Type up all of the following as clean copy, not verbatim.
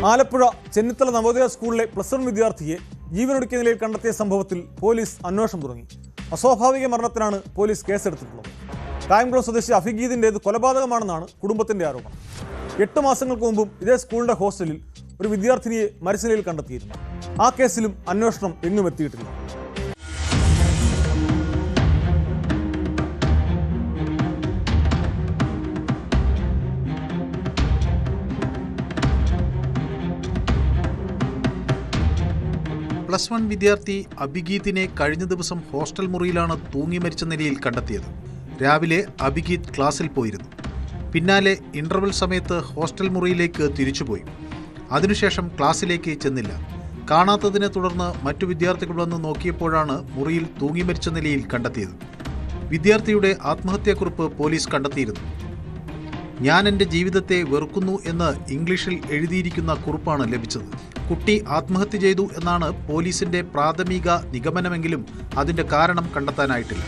ആലപ്പുഴ ചെന്നിത്തല നവോദയ സ്കൂളിലെ +1 വിദ്യാർത്ഥിയെ ജീവനൊടുക്കിയ നിലയിൽ കണ്ടെത്തിയ സംഭവത്തിൽ പോലീസ് അന്വേഷണം തുടങ്ങി. അസ്വാഭാവിക മരണത്തിനാണ് പോലീസ് കേസെടുത്തിട്ടുള്ളത്. കായംകുളം സ്വദേശി അഫിഗീദിൻ്റേത് കൊലപാതകമാണെന്നാണ് കുടുംബത്തിന്റെ ആരോപണം. 8 മാസങ്ങൾക്ക് മുമ്പും ഇതേ സ്കൂളിന്റെ ഹോസ്റ്റലിൽ ഒരു വിദ്യാർത്ഥിനിയെ മരിച്ച നിലയിൽ കണ്ടെത്തിയിരുന്നു. ആ കേസിലും അന്വേഷണം എങ്ങും എത്തിയിട്ടില്ല. +1 വിദ്യാർത്ഥി അഭിഗീതിനെ കഴിഞ്ഞ ദിവസം ഹോസ്റ്റൽ മുറിയിലാണ് തൂങ്ങി മരിച്ച നിലയിൽ കണ്ടെത്തിയത്. രാവിലെ അഭിഗീത് ക്ലാസ്സിൽ പോയിരുന്നു. പിന്നാലെ ഇന്റർവെൽ സമയത്ത് ഹോസ്റ്റൽ മുറിയിലേക്ക് തിരിച്ചുപോയി. അതിനുശേഷം ക്ലാസ്സിലേക്ക് ചെന്നില്ല. കാണാത്തതിനെ തുടർന്ന് മറ്റു വിദ്യാർത്ഥികൾ വന്ന് നോക്കിയപ്പോഴാണ് മുറിയിൽ തൂങ്ങി മരിച്ച നിലയിൽ കണ്ടെത്തിയത്. വിദ്യാർത്ഥിയുടെ ആത്മഹത്യാക്കുറിപ്പ് പോലീസ് കണ്ടെത്തിയിരുന്നു. ഞാൻ എൻ്റെ ജീവിതത്തെ വെറുക്കുന്നു എന്ന് ഇംഗ്ലീഷിൽ എഴുതിയിരിക്കുന്ന കുറിപ്പാണ് ലഭിച്ചത്. കുട്ടി ആത്മഹത്യ ചെയ്തു എന്നാണ് പോലീസിന്റെ പ്രാഥമിക നിഗമനമെങ്കിലും അതിന്റെ കാരണം കണ്ടെത്താനായിട്ടില്ല.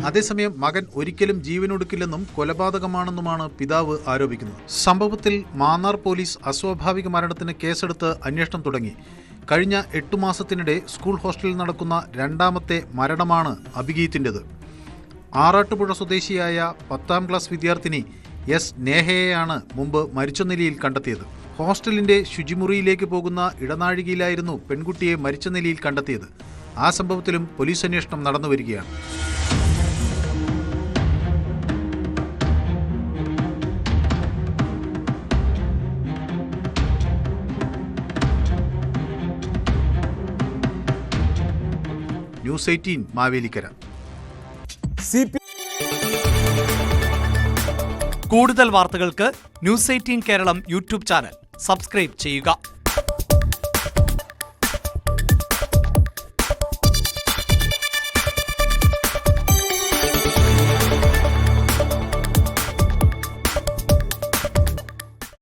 അതേസമയം മകൻ ഒരിക്കലും ജീവനൊടുക്കില്ലെന്നും കൊലപാതകമാണെന്നുമാണ് പിതാവ് ആരോപിക്കുന്നത്. സംഭവത്തിൽ മാന്നാർ പോലീസ് അസ്വാഭാവിക മരണത്തിന് കേസെടുത്ത് അന്വേഷണം തുടങ്ങി. കഴിഞ്ഞ 8 മാസത്തിനിടെ സ്കൂൾ ഹോസ്റ്റലിൽ നടക്കുന്ന 2ാമത്തെ മരണമാണ് അഭിഗീതിൻ്റെത്. ആറാട്ടുപുഴ സ്വദേശിയായ 10ാം ക്ലാസ് വിദ്യാർത്ഥിനി എസ് നേഹയെയാണ് മുമ്പ് മരിച്ച നിലയിൽ കണ്ടെത്തിയത്. ഹോസ്റ്റലിന്റെ ശുചിമുറിയിലേക്ക് പോകുന്ന ഇടനാഴികയിലായിരുന്നു പെൺകുട്ടിയെ മരിച്ച നിലയിൽ കണ്ടെത്തിയത്. ആ സംഭവത്തിലും പോലീസ് അന്വേഷണം നടന്നുവരികയാണ്. ന്യൂസ് 18 മാവേലിക്കര. കൂടുതൽ വാർത്തകൾക്ക് news 18 Keralam YouTube channel subscribe ചെയ്യുക.